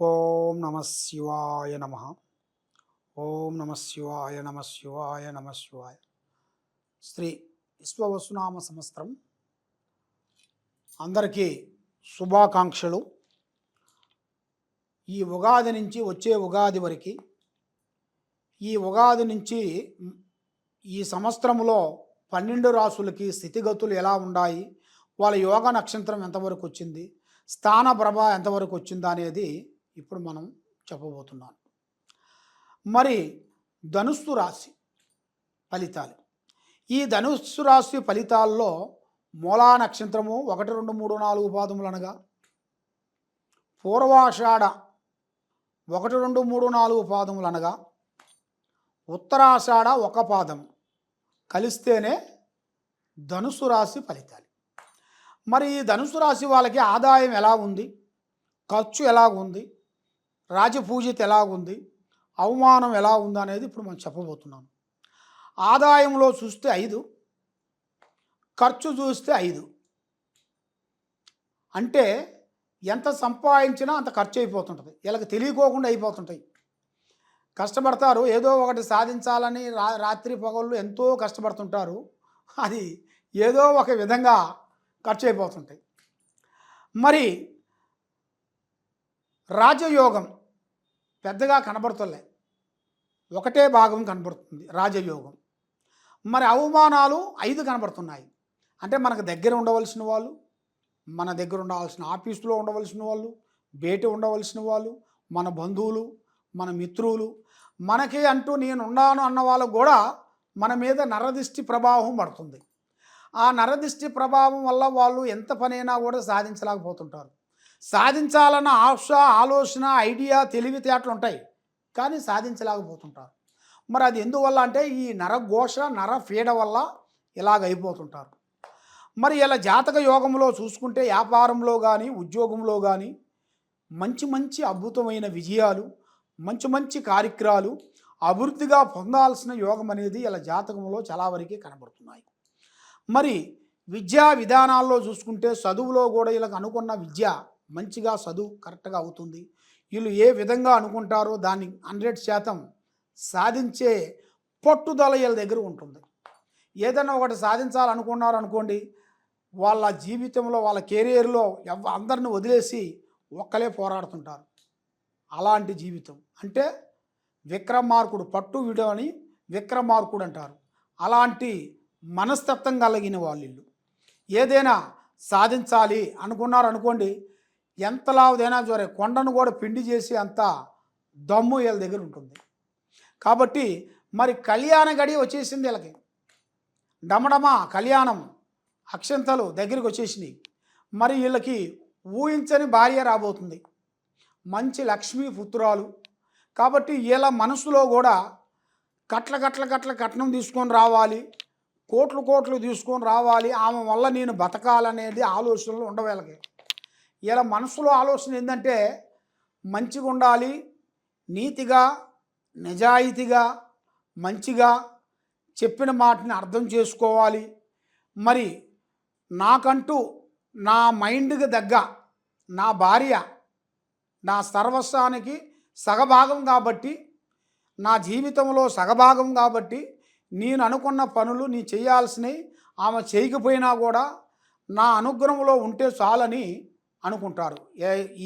ఓం నమ శివాయ నమ. ఓం నమ శివాయ నమ శివాయ నమ శివాయ. శ్రీ విశ్వవసునామ సంవత్సరం అందరికీ శుభాకాంక్షలు. ఈ ఉగాది నుంచి వచ్చే ఉగాది వరకు, ఈ ఉగాది నుంచి ఈ సంవత్సరంలో 12 రాసులకి స్థితిగతులు ఎలా ఉన్నాయి, వాళ్ళ యోగ నక్షత్రం ఎంతవరకు వచ్చింది, స్థాన ప్రభ ఎంతవరకు వచ్చిందా అనేది ఇప్పుడు మనం చెప్పబోతున్నాను. మరి ధనుస్సు రాశి ఫలితాలు. ఈ ధనుస్సు రాశి ఫలితాల్లో మూలా నక్షత్రము 1, 2, 3, 4 పాదములు అనగా, పూర్వాషాఢ 1, 2, 3, 4 పాదములు అనగా, ఉత్తరాషాఢ 1 పాదం కలిస్తేనే ధనుస్సు రాశి ఫలితాలు. మరి ఈ ధనుస్సు రాశి వాళ్ళకి ఆదాయం ఎలా ఉంది, ఖర్చు ఎలా ఉంది, రాజపూజిత ఎలా ఉంది, అవమానం ఎలా ఉంది అనేది ఇప్పుడు మనం చెప్పబోతున్నాను. ఆదాయంలో చూస్తే 5, ఖర్చు చూస్తే 5. అంటే ఎంత సంపాదించినా అంత ఖర్చు అయిపోతుంటుంది. వీళ్ళకి తెలియకోకుండా అయిపోతుంటాయి. కష్టపడతారు, ఏదో ఒకటి సాధించాలని రాత్రి పగళ్ళు ఎంతో కష్టపడుతుంటారు. అది ఏదో ఒక విధంగా ఖర్చు అయిపోతుంటాయి. మరి రాజయోగం పెద్దగా కనబడుతులే, ఒకటే భాగం కనబడుతుంది రాజయోగం. మరి అవమానాలు 5 కనబడుతున్నాయి. అంటే మనకు దగ్గర ఉండవలసిన వాళ్ళు, మన దగ్గర ఉండవలసిన ఆఫీసులో ఉండవలసిన వాళ్ళు, బయట ఉండవలసిన వాళ్ళు, మన బంధువులు, మన మిత్రులు, మనకి అంటూ నేనున్నాను అన్న వాళ్ళకు కూడా మన మీద నరదిష్టి ప్రభావం పడుతుంది. ఆ నరదిష్టి ప్రభావం వల్ల వాళ్ళు ఎంత పనైనా కూడా సాధించలేకపోతుంటారు. సాధించాలన్న ఆశ, ఆలోచన, ఐడియా, తెలివితేటలు ఉంటాయి, కానీ సాధించలేకపోతుంటారు. మరి అది ఎందువల్ల అంటే ఈ నరఘోష, నరపీడ వల్ల ఇలాగ అయిపోతుంటారు. మరి ఇలా జాతక యోగంలో చూసుకుంటే వ్యాపారంలో కానీ, ఉద్యోగంలో కానీ మంచి మంచి అద్భుతమైన విజయాలు, మంచి మంచి కార్యక్రమాలు, అభివృద్ధిగా పొందాల్సిన యోగం అనేది ఇలా జాతకంలో చాలా వరకు కనబడుతున్నాయి. మరి విద్యా విధానాల్లో చూసుకుంటే చదువులో కూడా వీళ్ళకి అనుకున్న విద్య మంచిగా చదువు కరెక్ట్గా అవుతుంది. వీళ్ళు ఏ విధంగా అనుకుంటారో దాన్ని 100% సాధించే పట్టుదల వీళ్ళ దగ్గర ఉంటుంది. ఏదైనా ఒకటి సాధించాలనుకున్నారు అనుకోండి, వాళ్ళ జీవితంలో, వాళ్ళ కెరీర్లో అందరిని వదిలేసి ఒక్కలే పోరాడుతుంటారు. అలాంటి జీవితం అంటే విక్రమార్కుడు, పట్టు విడవని విక్రమార్కుడు అంటారు. అలాంటి మనస్తత్వం కలిగిన వాళ్ళు ఏదైనా సాధించాలి అనుకున్నారనుకోండి, ఎంతలాదైనా సరే కొండను కూడా పిండి చేసి అంత దమ్ము వీళ్ళ దగ్గర ఉంటుంది. కాబట్టి మరి కళ్యాణ గడి వచ్చేసింది వీళ్ళకి. డమడమా కళ్యాణం, అక్షంతలు దగ్గరికి వచ్చేసినాయి. మరి వీళ్ళకి ఊహించని భార్య రాబోతుంది, మంచి లక్ష్మీ పుత్రాలు. కాబట్టి వీళ్ళ మనసులో కూడా కట్ల కట్నం తీసుకొని రావాలి, కోట్లు తీసుకొని రావాలి, ఆమె వల్ల నేను బతకాలనేది ఆలోచనలు ఉండవు వీళ్ళకి. వీళ్ళ మనసులో ఆలోచన ఏంటంటే మంచిగా ఉండాలి, నీతిగా, నిజాయితీగా, మంచిగా చెప్పిన మాటని అర్థం చేసుకోవాలి. మరి నాకంటూ నా మైండ్కి దగ్గ నా భార్య నా సర్వస్వానికి సగభాగం కాబట్టి, నా జీవితంలో సగభాగం కాబట్టి, నేను అనుకున్న పనులు నీ చేయాల్సినవి ఆమె చేయకపోయినా కూడా నా అనుగ్రహంలో ఉంటే చాలని అనుకుంటారు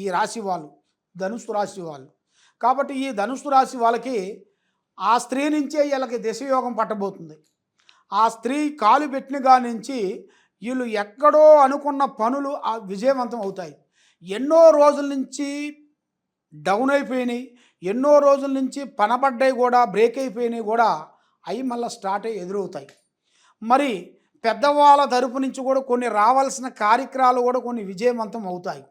ఈ రాశి వాళ్ళు, ధనుస్సు రాశి వాళ్ళు. కాబట్టి ఈ ధనుస్సు రాశి వాళ్ళకి ఆ స్త్రీ నుంచే వీళ్ళకి దశయోగం పట్టబోతుంది. ఆ స్త్రీ కాలు పెట్టినగా నుంచి వీళ్ళు ఎక్కడో అనుకున్న పనులు విజయవంతం అవుతాయి. ఎన్నో రోజుల నుంచి డౌన్ అయిపోయినాయి, ఎన్నో రోజుల నుంచి పనబడ్డాయి కూడా, బ్రేక్ అయిపోయినాయి కూడా అవి మళ్ళీ స్టార్ట్ అయ్యి ఎదురవుతాయి. మరి పెద్దవాళ్ళ తరపు నుంచి కూడా కొన్ని రావాల్సిన కార్యక్రమాలు కూడా కొన్ని విజయవంతం అవుతాయి.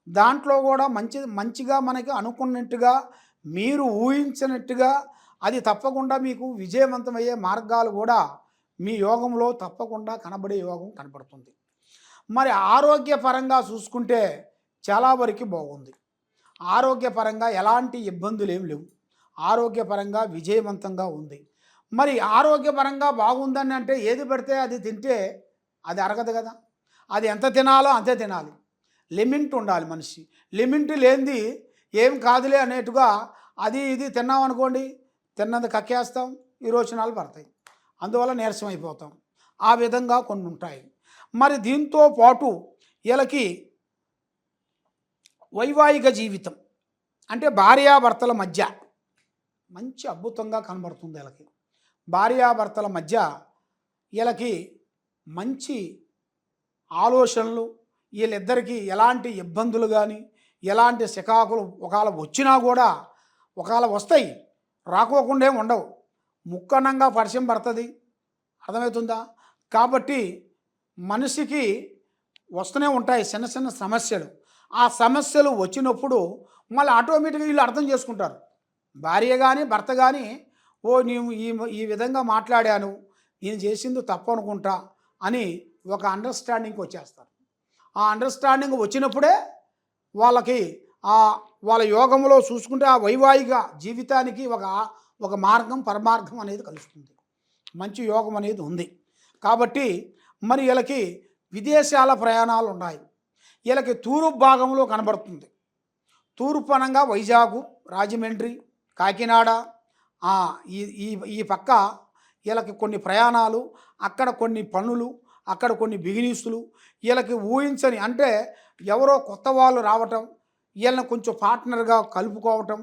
దాంట్లో కూడా మంచిగా మనకి అనుకున్నట్టుగా, మీరు ఊహించినట్టుగా అది తప్పకుండా మీకు విజయవంతమయ్యే మార్గాలు కూడా మీ యోగంలో తప్పకుండా కనబడే యోగం కనబడుతుంది. మరి ఆరోగ్యపరంగా చూసుకుంటే చాలా వరకు బాగుంది. ఆరోగ్యపరంగా ఎలాంటి ఇబ్బందులు ఏమి లేవు, ఆరోగ్యపరంగా విజయవంతంగా ఉంది. మరి ఆరోగ్యపరంగా బాగుందని అంటే ఏది పెడితే అది తింటే అది అరగదు కదా. అది ఎంత తినాలో అంతే తినాలి, లిమిట్ ఉండాలి మనిషి. లిమిట్ లేనిది ఏం కాదులే అనేట్టుగా అది ఇది తిన్నామనుకోండి, తిన్నది కక్కేస్తాం, విరోచనాలు పడతాయి, అందువల్ల నీరసం అయిపోతాం. ఆ విధంగా కొన్ని ఉంటాయి. మరి దీంతో పాటు వీళ్ళకి వైవాహిక జీవితం అంటే భార్యాభర్తల మధ్య మంచి అద్భుతంగా కనబడుతుంది. వీళ్ళకి భార్యాభర్తల మధ్య వీళ్ళకి మంచి ఆలోచనలు, వీళ్ళిద్దరికీ ఎలాంటి ఇబ్బందులు కానీ ఎలాంటి సికాకులు ఒకవేళ వచ్చినా కూడా ఒకవేళ వస్తాయి, రాకోకుండా ఉండవు, ముక్కనంగా పరిచయం పడుతుంది. అర్థమవుతుందా? కాబట్టి మనిషికి వస్తూనే ఉంటాయి చిన్న చిన్న సమస్యలు. ఆ సమస్యలు వచ్చినప్పుడు మళ్ళీ ఆటోమేటిక్గా వీళ్ళు అర్థం చేసుకుంటారు. భార్య కానీ భర్త కానీ, ఓ నీవు ఈ విధంగా మాట్లాడాను, నేను చేసింది తప్పు అనుకుంటా అని ఒక అండర్స్టాండింగ్కి వచ్చేస్తారు. ఆ అండర్స్టాండింగ్ వచ్చినప్పుడే వాళ్ళకి వాళ్ళ యోగంలో చూసుకుంటే ఆ వైవాహిక జీవితానికి ఒక మార్గం పరమార్థం అనేది కలుస్తుంది. మంచి యోగం అనేది ఉంది. కాబట్టి మరి వీళ్ళకి విదేశాల ప్రయాణాలు ఉన్నాయి. వీళ్ళకి తూర్పు భాగంలో కనబడుతుంది. తూర్పు అనగా వైజాగ్, రాజమండ్రి, కాకినాడ, ఈ ఈ ఈ పక్క వీళ్ళకి కొన్ని ప్రయాణాలు, అక్కడ కొన్ని పనులు, అక్కడ కొన్ని బిజినెస్లు, వీళ్ళకి ఊహించని అంటే ఎవరో కొత్త వాళ్ళు రావటం, వీళ్ళని కొంచెం పార్ట్నర్గా కలుపుకోవటం,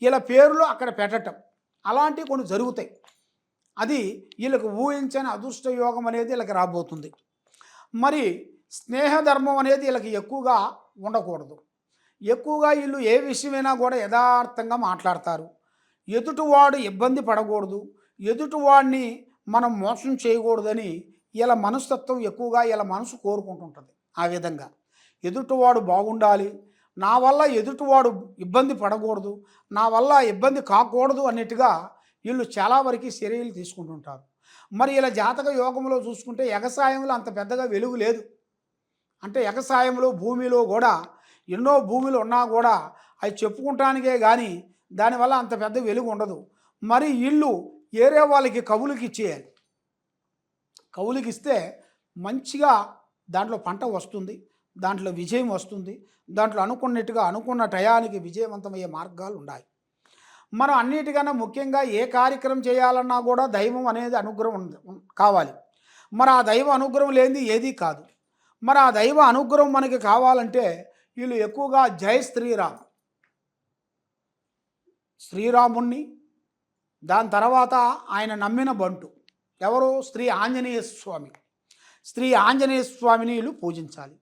వీళ్ళ పేర్లు అక్కడ పెట్టటం, అలాంటివి కొన్ని జరుగుతాయి. అది వీళ్ళకి ఊహించని అదృష్ట యోగం అనేది వీళ్ళకి రాబోతుంది. మరి స్నేహధర్మం అనేది వీళ్ళకి ఎక్కువగా ఉండకూడదు. ఎక్కువగా వీళ్ళు ఏ విషయమైనా కూడా యథార్థంగా మాట్లాడతారు. ఎదుటివాడు ఇబ్బంది పడకూడదు, ఎదుటివాడిని మనం మోసం చేయకూడదని వీళ్ళ మనస్తత్వం ఎక్కువగా వీళ్ళ మనసు కోరుకుంటుంటుంది. ఆ విధంగా ఎదుటివాడు బాగుండాలి, నా వల్ల ఎదుటివాడు ఇబ్బంది పడకూడదు, నా వల్ల ఇబ్బంది కాకూడదు అన్నట్టుగా వీళ్ళు చాలా వరకు చర్యలు తీసుకుంటుంటారు. మరి ఇలా జాతక యోగంలో చూసుకుంటే ఎగసాయంలో అంత పెద్దగా వెలుగు లేదు. అంటే ఎగసాయంలో భూమిలో కూడా ఎన్నో భూములు ఉన్నా కూడా అవి చెప్పుకుంటానికే కానీ దానివల్ల అంత పెద్ద వెలుగు ఉండదు. మరి వీళ్ళు ఏరే వాళ్ళకి కవులకి ఇచ్చేయాలి. కవులకి ఇస్తే మంచిగా దాంట్లో పంట వస్తుంది, దాంట్లో విజయం వస్తుంది, దాంట్లో అనుకున్నట్టుగా అనుకున్న టయానికి విజయవంతమయ్యే మార్గాలు ఉన్నాయి. మనం అన్నిటికన్నా ముఖ్యంగా ఏ కార్యక్రమం చేయాలన్నా కూడా దైవం అనేది అనుగ్రహం కావాలి. మరి ఆ దైవ అనుగ్రహం లేనిది ఏదీ కాదు. మరి ఆ దైవ అనుగ్రహం మనకి కావాలంటే వీళ్ళు ఎక్కువగా జై శ్రీరాముణ్ణి, దాని తర్వాత ఆయన నమ్మిన బంటు ఎవరు, శ్రీ ఆంజనేయ స్వామి, శ్రీ ఆంజనేయ స్వామిని వీళ్ళు పూజించాలి.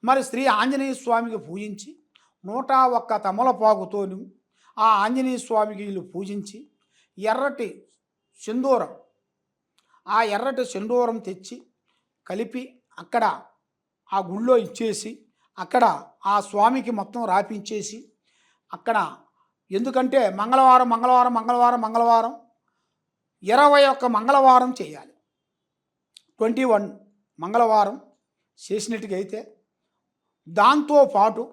మరి శ్రీ ఆంజనేయ స్వామికి పూజించి 101 తమలపాకుతోని ఆ ఆంజనేయ స్వామికి వీళ్ళు పూజించి ఎర్రటి సింధూరం, ఆ ఎర్రటి సింధూరం తెచ్చి కలిపి అక్కడ ఆ గుళ్ళో ఇచ్చేసి అక్కడ ఆ స్వామికి మొత్తం రాపించేసి అక్కడ, ఎందుకంటే మంగళవారం 21 మంగళవారం చేయాలి. 21 మంగళవారం చేసినట్టుగా అయితే దాంతోపాటు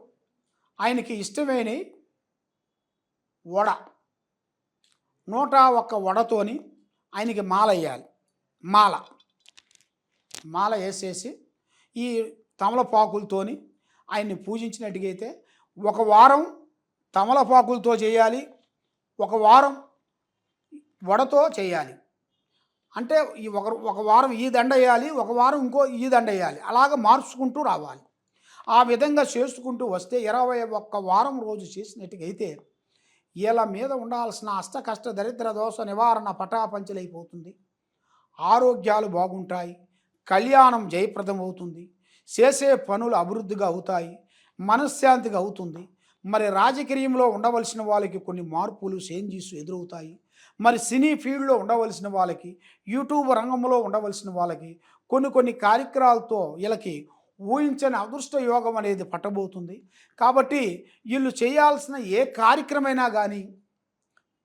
ఆయనకి ఇష్టమైన వడ 101 వడతోని ఆయనకి మాల వేయాలి. మాల వేసేసి ఈ తమలపాకులతోని ఆయన్ని పూజించినట్టుగా అయితే ఒక వారం తమలపాకులతో చేయాలి, ఒక వారం వడతో చేయాలి. అంటే ఈ ఒక వారం ఈ దండ వేయాలి, ఒక వారం ఇంకో ఈ దండ వేయాలి, అలాగ మార్చుకుంటూ రావాలి. ఆ విధంగా చేసుకుంటూ వస్తే 21 వారం రోజు చేసినట్టుగైతే వీళ్ళ మీద ఉండాల్సిన అష్ట కష్ట దరిద్ర దోష నివారణ పటాపంచలైపోతుంది. ఆరోగ్యాలు బాగుంటాయి, కళ్యాణం జయప్రదం అవుతుంది, చేసే పనులు అభివృద్ధిగా అవుతాయి, మనశ్శాంతిగా అవుతుంది. మరి రాజకీయంలో ఉండవలసిన వాళ్ళకి కొన్ని మార్పులు చేంజెస్ ఎదురవుతాయి. మరి సినీ ఫీల్డ్లో ఉండవలసిన వాళ్ళకి, యూట్యూబ్ రంగంలో ఉండవలసిన వాళ్ళకి కొన్ని కార్యక్రమాలతో వీళ్ళకి ఊహించని అదృష్ట యోగం అనేది పట్టబోతుంది. కాబట్టి వీళ్ళు చేయాల్సిన ఏ కార్యక్రమైనా కానీ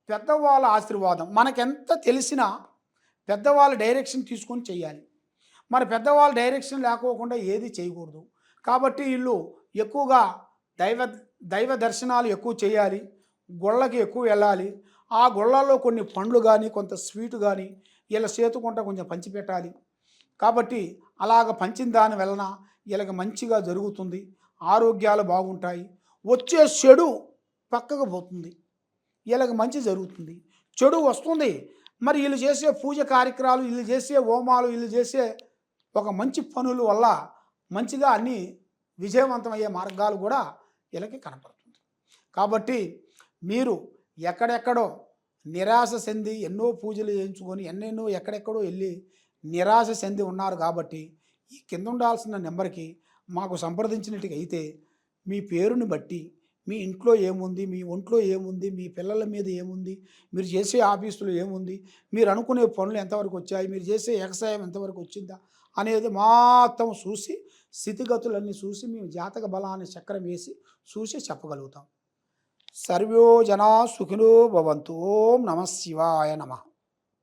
పెద్దవాళ్ళ ఆశీర్వాదం, మనకెంత తెలిసినా పెద్దవాళ్ళ డైరెక్షన్ తీసుకొని చేయాలి. మరి పెద్దవాళ్ళ డైరెక్షన్ లేకోకుండా ఏది చేయకూడదు. కాబట్టి వీళ్ళు ఎక్కువగా దైవ దర్శనాలు ఎక్కువ చేయాలి, గుళ్ళకి ఎక్కువ వెళ్ళాలి. ఆ గుళ్ళల్లో కొన్ని పండ్లు కానీ కొంత స్వీటు కానీ వీళ్ళ చేతుకుంటా కొంచెం పంచిపెట్టాలి. కాబట్టి అలాగ పంచిన దాని వలన వీళ్ళకి మంచిగా జరుగుతుంది, ఆరోగ్యాలు బాగుంటాయి. వచ్చే చెడు పక్కకు పోతుంది, వీళ్ళకి మంచి జరుగుతుంది, చెడు వస్తుంది. మరి వీళ్ళు చేసే పూజ కార్యక్రమాలు, వీళ్ళు చేసే హోమాలు, వీళ్ళు చేసే ఒక మంచి పనుల వల్ల మంచిగా అన్నీ విజయవంతమయ్యే మార్గాలు కూడా వీళ్ళకి కనపడుతుంది. కాబట్టి మీరు ఎక్కడెక్కడో నిరాశ చెంది ఎన్నో పూజలు చేయించుకొని ఎన్నెన్నో ఎక్కడెక్కడో వెళ్ళి నిరాశ చెంది ఉన్నారు. కాబట్టి ఈ కింద ఉండాల్సిన నెంబర్కి మాకు సంప్రదించినట్టుగా అయితే మీ పేరుని బట్టి మీ ఇంట్లో ఏముంది, మీ ఒంట్లో ఏముంది, మీ పిల్లల మీద ఏముంది, మీరు చేసే ఆఫీసులో ఏముంది, మీరు అనుకునే పనులు ఎంతవరకు వచ్చాయి, మీరు చేసే ఎగసాయం ఎంతవరకు వచ్చిందా అనేది మొత్తం చూసి స్థితిగతులన్నీ చూసి మేము జాతక బలాన్ని చక్రం వేసి చూసి చెప్పగలుగుతాం. సర్వో జనా సుఖినో భవంతు. ఓం నమ శివాయ నమః.